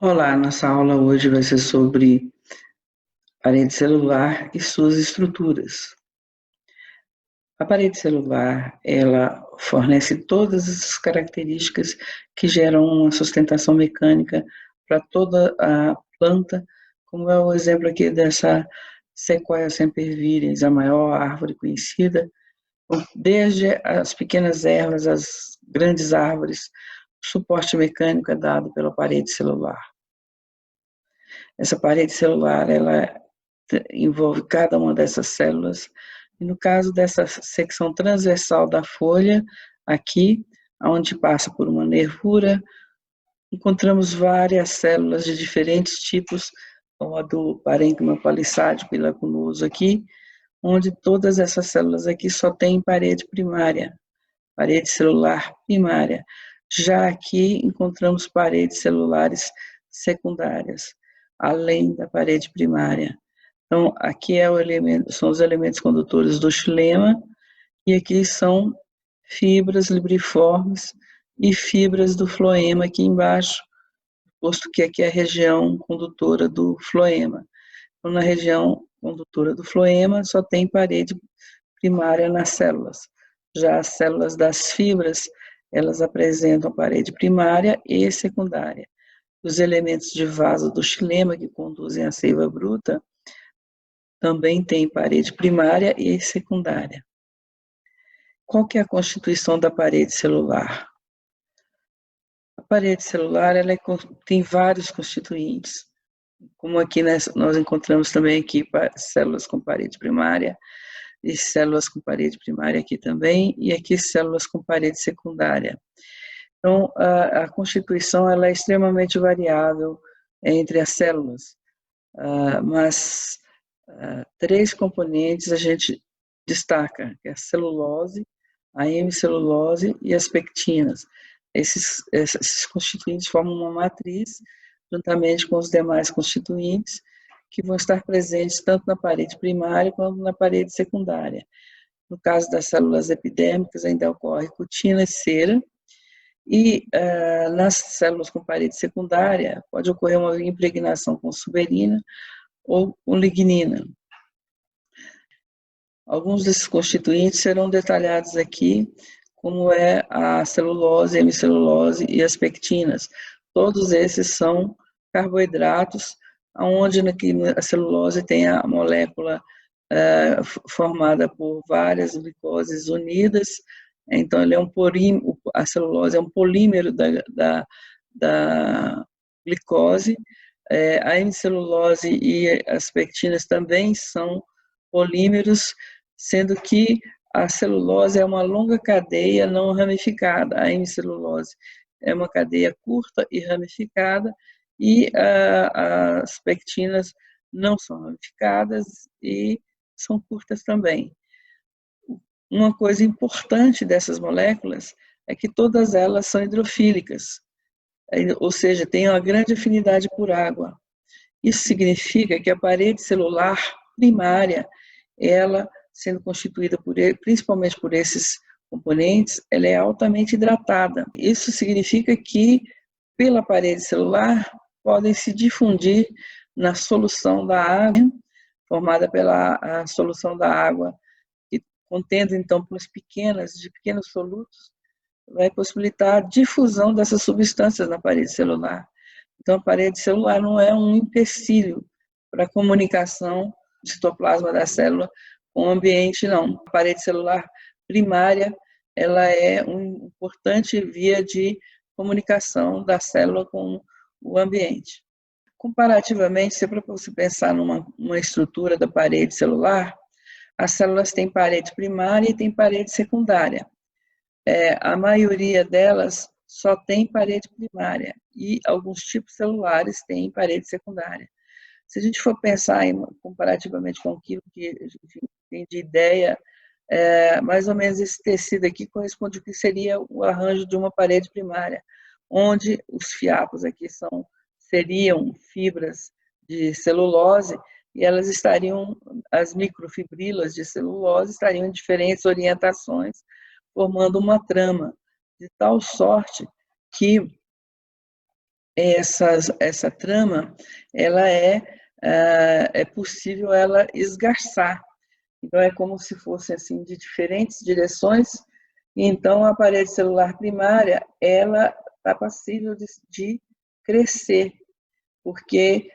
Olá, nossa aula hoje vai ser sobre parede celular e suas estruturas. A parede celular, ela fornece todas as características que geram uma sustentação mecânica para toda a planta, como é o exemplo aqui dessa Sequoia sempervirens, a maior árvore conhecida, desde as pequenas ervas, as grandes árvores, o suporte mecânico é dado pela parede celular. Essa parede celular, ela envolve cada uma dessas células, e no caso dessa secção transversal da folha, aqui, onde passa por uma nervura, encontramos várias células de diferentes tipos, como a do parênquima palissádico e lacunoso aqui, onde todas essas células aqui só têm parede primária, parede celular primária. Já aqui encontramos paredes celulares secundárias, além da parede primária. Então, aqui são os elementos condutores do xilema, e aqui são fibras libriformes e fibras do floema aqui embaixo, posto que aqui é a região condutora do floema. Então, na região condutora do floema só tem parede primária nas células. Já as células das fibras, elas apresentam parede primária e secundária. Os elementos de vaso do xilema que conduzem à seiva bruta também têm parede primária e secundária. Qual que é a constituição da parede celular? A parede celular tem vários constituintes, como aqui nós encontramos também aqui células com parede primária, e células com parede primária aqui também, e aqui células com parede secundária. Então, a constituição ela é extremamente variável entre as células, mas três componentes a gente destaca, que é a celulose, a hemicelulose e as pectinas. Esses constituintes formam uma matriz, juntamente com os demais constituintes, que vão estar presentes tanto na parede primária quanto na parede secundária. No caso das células epidérmicas, ainda ocorre cutina e cera, e nas células com parede secundária, pode ocorrer uma impregnação com suberina ou com lignina. Alguns desses constituintes serão detalhados aqui, como é a celulose, a hemicelulose e as pectinas. Todos esses são carboidratos, onde a celulose tem a molécula formada por várias glicoses unidas, então ele é a celulose é um polímero da glicose, a hemicelulose e as pectinas também são polímeros, sendo que a celulose é uma longa cadeia não ramificada, a hemicelulose é uma cadeia curta e ramificada, e as pectinas não são ramificadas e são curtas também. Uma coisa importante dessas moléculas é que todas elas são hidrofílicas, ou seja, têm uma grande afinidade por água. Isso significa que a parede celular primária, ela sendo constituída principalmente por esses componentes, ela é altamente hidratada. Isso significa que, pela parede celular, podem se difundir na solução da água, formada pela a solução da água, que contendo, então, de pequenos solutos, vai possibilitar a difusão dessas substâncias na parede celular. Então, a parede celular não é um empecilho para a comunicação do citoplasma da célula com o ambiente, não. A parede celular primária, ela é uma importante via de comunicação da célula com o ambiente. Comparativamente, se para você pensar numa estrutura da parede celular, as células têm parede primária e têm parede secundária. A maioria delas só tem parede primária e alguns tipos celulares têm parede secundária. Se a gente for pensar comparativamente com aquilo que a gente tem de ideia, mais ou menos esse tecido aqui corresponde ao que seria o arranjo de uma parede primária, onde os fiapos aqui seriam fibras de celulose e as microfibrilas de celulose estariam em diferentes orientações, formando uma trama, de tal sorte que essa trama, ela é possível ela esgarçar. Então, é como se fosse assim, de diferentes direções. Então, a parede celular primária, ela está passível de crescer, porque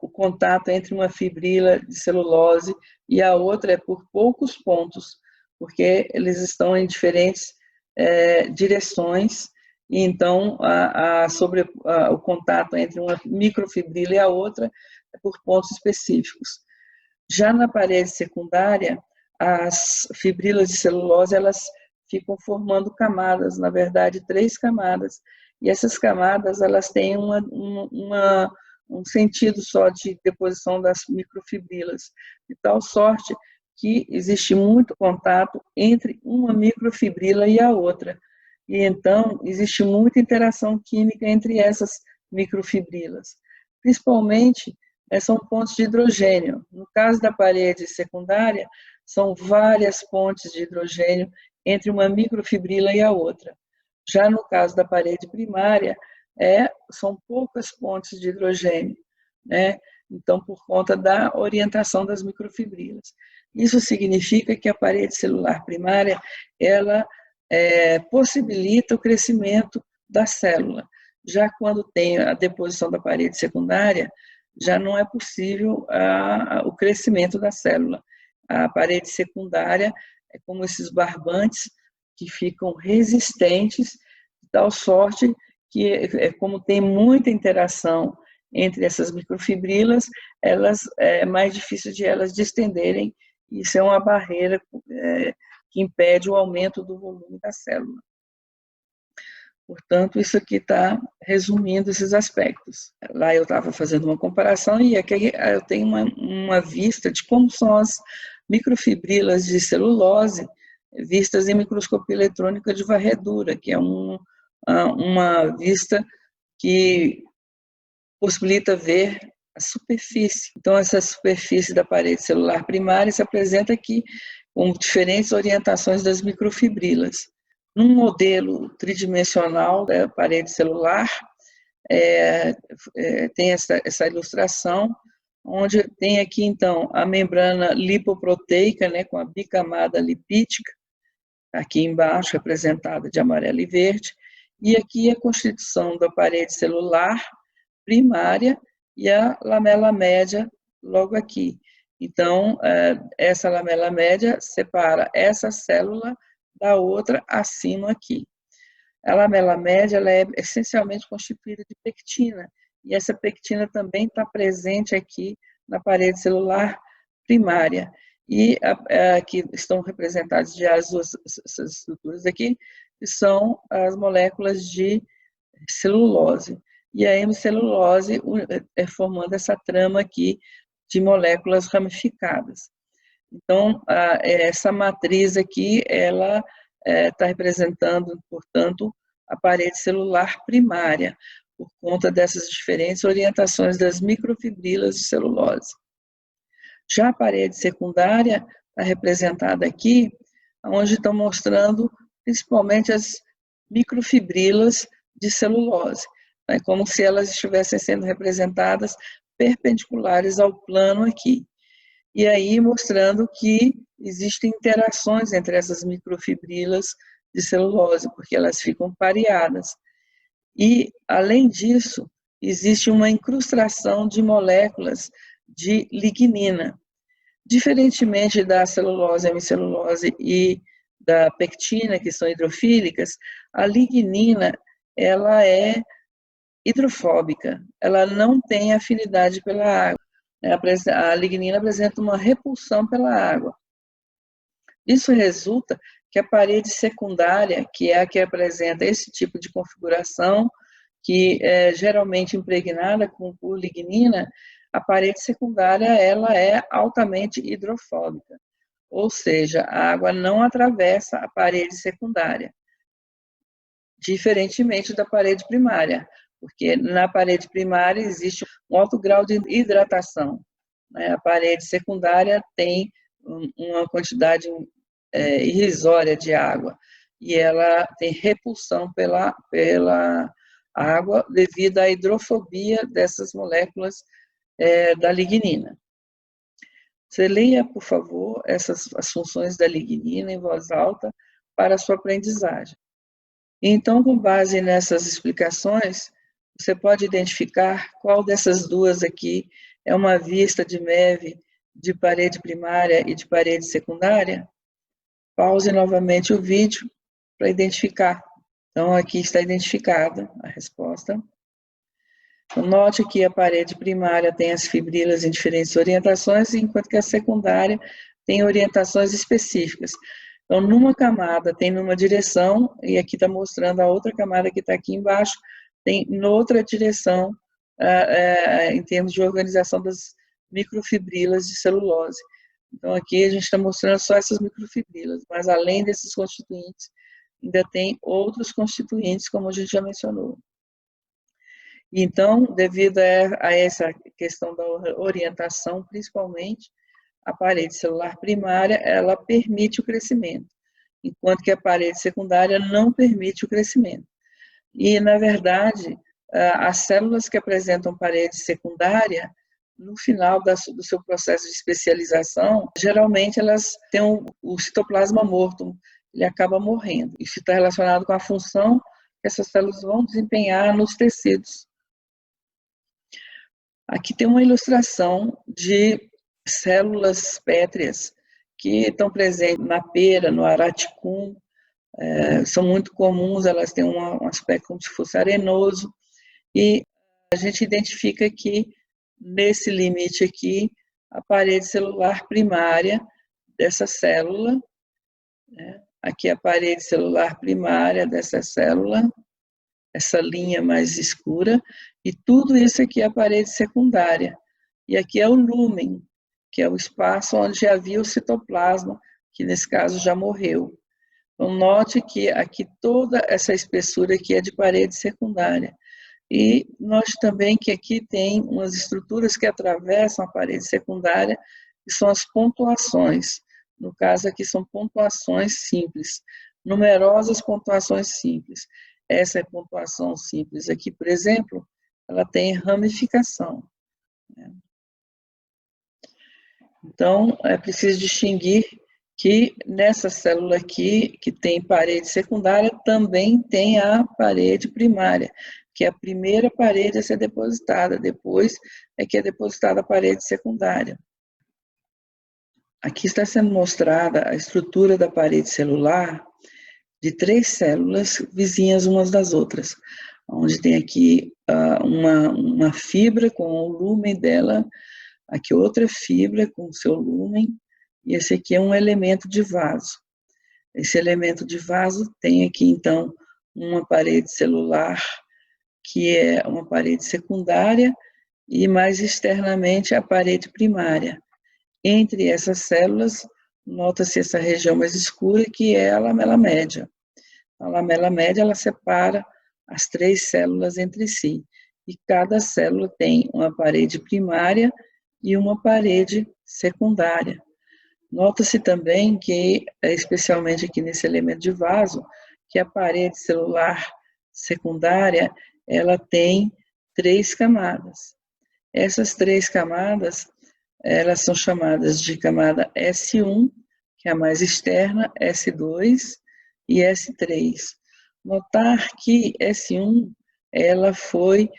o contato entre uma fibrila de celulose e a outra é por poucos pontos, porque eles estão em diferentes direções, e então o contato entre uma microfibrila e a outra é por pontos específicos. Já na parede secundária, as fibrilas de celulose, elas ficam formando camadas, na verdade, 3 camadas, e essas camadas, elas têm um sentido só de deposição das microfibrilas, de tal sorte que existe muito contato entre uma microfibrila e a outra, e então existe muita interação química entre essas microfibrilas, principalmente são pontos de hidrogênio. No caso da parede secundária, são várias pontes de hidrogênio entre uma microfibrila e a outra. Já no caso da parede primária, são poucas pontes de hidrogênio, né? Então, por conta da orientação das microfibrilas. Isso significa que a parede celular primária, ela possibilita o crescimento da célula. Já quando tem a deposição da parede secundária, já não é possível o crescimento da célula. A parede secundária é como esses barbantes que ficam resistentes, de tal sorte que, como tem muita interação entre essas microfibrilas, é mais difícil de elas distenderem, e isso é uma barreira que impede o aumento do volume da célula. Portanto, isso aqui está resumindo esses aspectos. Lá eu estava fazendo uma comparação e aqui eu tenho uma vista de como são as microfibrilas de celulose vistas em microscopia eletrônica de varredura, que é uma vista que possibilita ver a superfície. Então, essa superfície da parede celular primária se apresenta aqui com diferentes orientações das microfibrilas. Num modelo tridimensional da parede celular, tem essa ilustração, onde tem aqui, então, a membrana lipoproteica, né, com a bicamada lipídica, aqui embaixo, representada de amarelo e verde, e aqui a constituição da parede celular primária e a lamela média logo aqui. Então, essa lamela média separa essa célula da outra acima aqui. A lamela média ela é essencialmente constituída de pectina, e essa pectina também está presente aqui na parede celular primária. E aqui estão representadas já as duas essas estruturas aqui, que são as moléculas de celulose. E a hemicelulose formando essa trama aqui de moléculas ramificadas. Então, essa matriz aqui, ela está representando, portanto, a parede celular primária, por conta dessas diferentes orientações das microfibrilas de celulose. Já a parede secundária está representada aqui, onde estão mostrando principalmente as microfibrilas de celulose, né, como se elas estivessem sendo representadas perpendiculares ao plano aqui. E aí mostrando que existem interações entre essas microfibrilas de celulose, porque elas ficam pareadas. E, além disso, existe uma incrustação de moléculas de lignina. Diferentemente da celulose, hemicelulose e da pectina, que são hidrofílicas, a lignina ela é hidrofóbica, ela não tem afinidade pela água. A lignina apresenta uma repulsão pela água. Isso resulta que a parede secundária, que é a que apresenta esse tipo de configuração, que é geralmente impregnada por lignina, a parede secundária ela é altamente hidrofóbica, ou seja, a água não atravessa a parede secundária, diferentemente da parede primária, porque na parede primária existe um alto grau de hidratação, né? A parede secundária tem uma quantidade irrisória de água, e ela tem repulsão pela água devido à hidrofobia dessas moléculas da lignina. Você leia, por favor, as funções da lignina em voz alta para a sua aprendizagem. Então, com base nessas explicações, você pode identificar qual dessas duas aqui é uma vista de MEV de parede primária e de parede secundária? Pause novamente o vídeo para identificar. Então, aqui está identificada a resposta. Então, note que a parede primária tem as fibrilas em diferentes orientações, enquanto que a secundária tem orientações específicas. Então, numa camada tem numa direção, e aqui está mostrando a outra camada que está aqui embaixo, tem noutra direção, em termos de organização das microfibrilas de celulose. Então, aqui a gente está mostrando só essas microfibrilas, mas além desses constituintes, ainda tem outros constituintes, como a gente já mencionou. Então, devido a essa questão da orientação, principalmente, a parede celular primária, ela permite o crescimento, enquanto que a parede secundária não permite o crescimento. E, na verdade, as células que apresentam parede secundária, no final do seu processo de especialização, geralmente elas têm o citoplasma morto, ele acaba morrendo. Isso está relacionado com a função que essas células vão desempenhar nos tecidos. Aqui tem uma ilustração de células pétreas que estão presentes na pera, no araticum, são muito comuns, elas têm um aspecto como se fosse arenoso, e a gente identifica que, nesse limite aqui, a parede celular primária dessa célula, aqui a parede celular primária dessa célula, essa linha mais escura, e tudo isso aqui é a parede secundária. E aqui é o lúmen, que é o espaço onde havia o citoplasma, que nesse caso já morreu. Então, note que aqui toda essa espessura aqui é de parede secundária. E note também que aqui tem umas estruturas que atravessam a parede secundária, que são as pontuações. No caso aqui são pontuações simples, numerosas pontuações simples. Essa pontuação simples aqui, por exemplo, ela tem ramificação. Então, é preciso distinguir que nessa célula aqui, que tem parede secundária, também tem a parede primária, que é a primeira parede a ser depositada, depois é que é depositada a parede secundária. Aqui está sendo mostrada a estrutura da parede celular de 3 células vizinhas umas das outras, onde tem aqui uma fibra com o lúmen dela, aqui outra fibra com o seu lúmen, e esse aqui é um elemento de vaso. Esse elemento de vaso tem aqui, então, uma parede celular, que é uma parede secundária, e mais externamente a parede primária. Entre essas células, nota-se essa região mais escura, que é a lamela média. A lamela média, ela separa as 3 células entre si, e cada célula tem uma parede primária e uma parede secundária. Nota-se também que, especialmente aqui nesse elemento de vaso, que a parede celular secundária, ela tem 3 camadas. Essas 3 camadas, elas são chamadas de camada S1, que é a mais externa, S2 e S3. Notar que S1, ela foi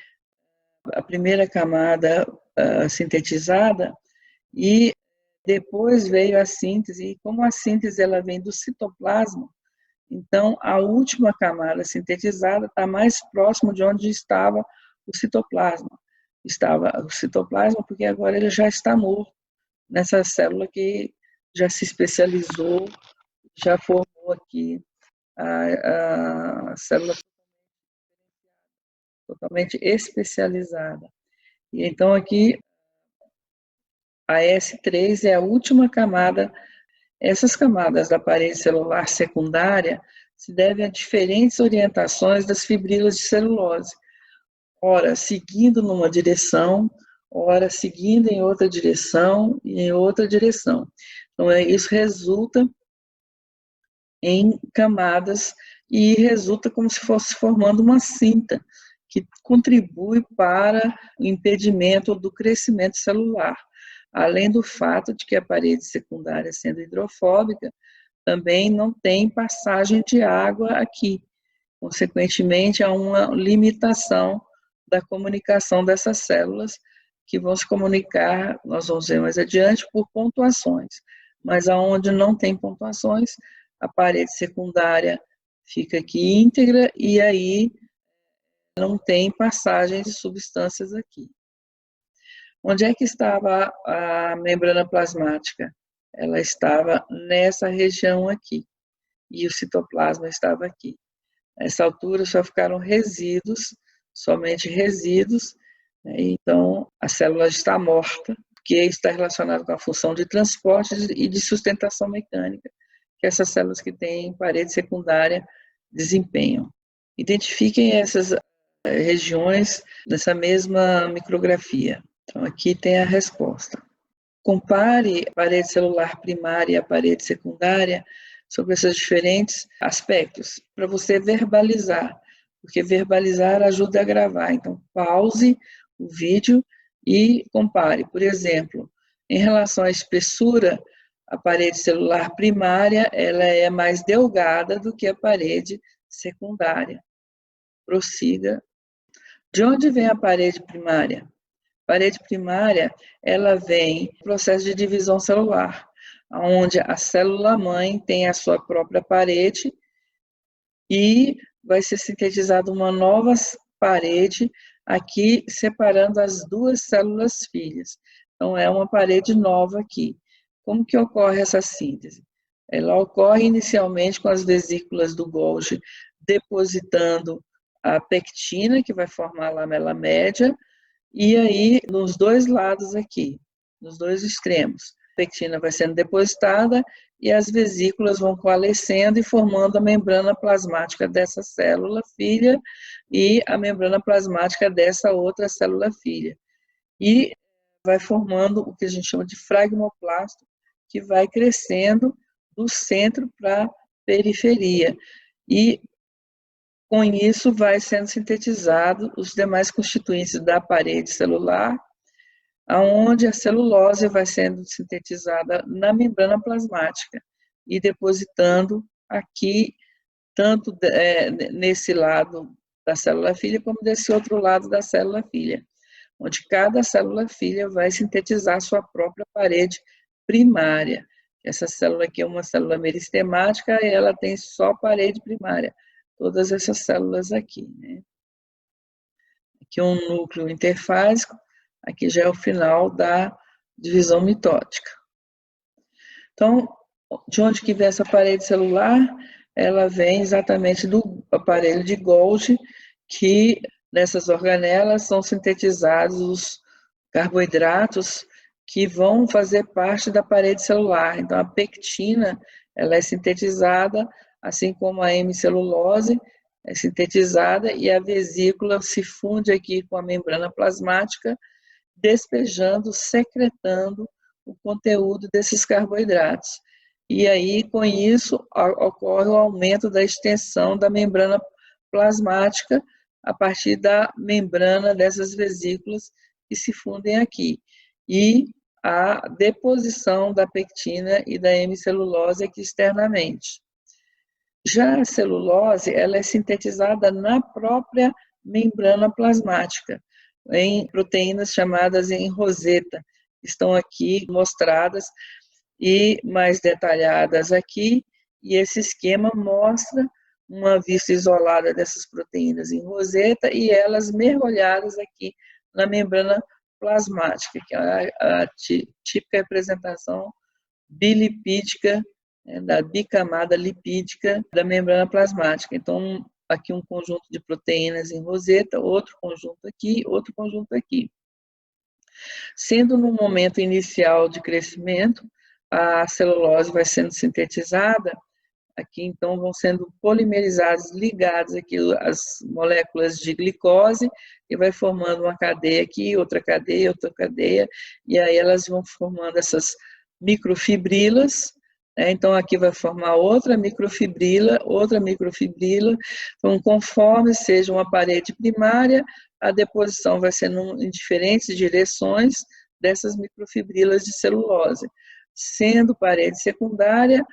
a primeira camada sintetizada, e depois veio a síntese, e como a síntese ela vem do citoplasma, então a última camada sintetizada está mais próximo de onde estava o citoplasma. Estava o citoplasma porque agora ele já está morto nessa célula que já se especializou, já formou aqui a célula totalmente especializada. E então aqui a S3 é a última camada. Essas camadas da parede celular secundária se devem a diferentes orientações das fibrilas de celulose, ora seguindo numa direção, ora seguindo em outra direção e em outra direção. Então, isso resulta em camadas e resulta como se fosse formando uma cinta, que contribui para o impedimento do crescimento celular, além do fato de que a parede secundária, sendo hidrofóbica, também não tem passagem de água aqui. Consequentemente, há uma limitação da comunicação dessas células, que vão se comunicar, nós vamos ver mais adiante, por pontuações. Mas aonde não tem pontuações, a parede secundária fica aqui íntegra e aí não tem passagem de substâncias aqui. Onde é que estava a membrana plasmática? Ela estava nessa região aqui e o citoplasma estava aqui. Nessa altura só ficaram resíduos, somente resíduos, né? Então a célula está morta, porque está relacionado com a função de transporte e de sustentação mecânica que essas células que têm parede secundária desempenham. Identifiquem essas regiões nessa mesma micrografia. Então aqui tem a resposta. Compare a parede celular primária e a parede secundária sobre esses diferentes aspectos, para você verbalizar, porque verbalizar ajuda a gravar. Então, pause o vídeo e compare. Por exemplo, em relação à espessura, a parede celular primária ela é mais delgada do que a parede secundária. Prossiga. De onde vem a parede primária? A parede primária ela vem do processo de divisão celular, onde a célula-mãe tem a sua própria parede e vai ser sintetizada uma nova parede aqui, separando as duas células filhas. Então, é uma parede nova aqui. Como que ocorre essa síntese? Ela ocorre inicialmente com as vesículas do Golgi depositando a pectina, que vai formar a lamela média, e aí, nos dois lados aqui, nos dois extremos, a pectina vai sendo depositada e as vesículas vão coalescendo e formando a membrana plasmática dessa célula filha e a membrana plasmática dessa outra célula filha. E vai formando o que a gente chama de fragmoplasto, que vai crescendo do centro para a periferia. E com isso, vai sendo sintetizado os demais constituintes da parede celular, onde a celulose vai sendo sintetizada na membrana plasmática e depositando aqui, tanto nesse lado da célula filha, como desse outro lado da célula filha, onde cada célula filha vai sintetizar sua própria parede primária. Essa célula aqui é uma célula meristemática e ela tem só parede primária. Todas essas células aqui, né? Aqui um núcleo interfásico, aqui já é o final da divisão mitótica. Então, de onde que vem essa parede celular? Ela vem exatamente do aparelho de Golgi, que nessas organelas são sintetizados os carboidratos que vão fazer parte da parede celular. Então, a pectina, ela é sintetizada, assim como a hemicelulose é sintetizada, e a vesícula se funde aqui com a membrana plasmática, despejando, secretando o conteúdo desses carboidratos. E aí, com isso, ocorre o aumento da extensão da membrana plasmática a partir da membrana dessas vesículas que se fundem aqui. E a deposição da pectina e da hemicelulose aqui externamente. Já a celulose, ela é sintetizada na própria membrana plasmática, em proteínas chamadas em roseta, estão aqui mostradas e mais detalhadas aqui, e esse esquema mostra uma vista isolada dessas proteínas em roseta e elas mergulhadas aqui na membrana plasmática, que é a típica representação bilipídica, da bicamada lipídica da membrana plasmática. Então, aqui um conjunto de proteínas em roseta, outro conjunto aqui, outro conjunto aqui. Sendo no momento inicial de crescimento, a celulose vai sendo sintetizada, aqui então vão sendo polimerizadas, ligadas aqui as moléculas de glicose, e vai formando uma cadeia aqui, outra cadeia, e aí elas vão formando essas microfibrilas, né? Então, aqui vai formar outra microfibrila. Então, conforme seja uma parede primária, a deposição vai ser em diferentes direções dessas microfibrilas de celulose. Sendo parede secundária,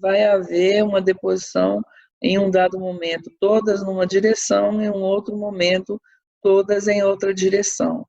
vai haver uma deposição em um dado momento, todas numa direção, em um outro momento, todas em outra direção.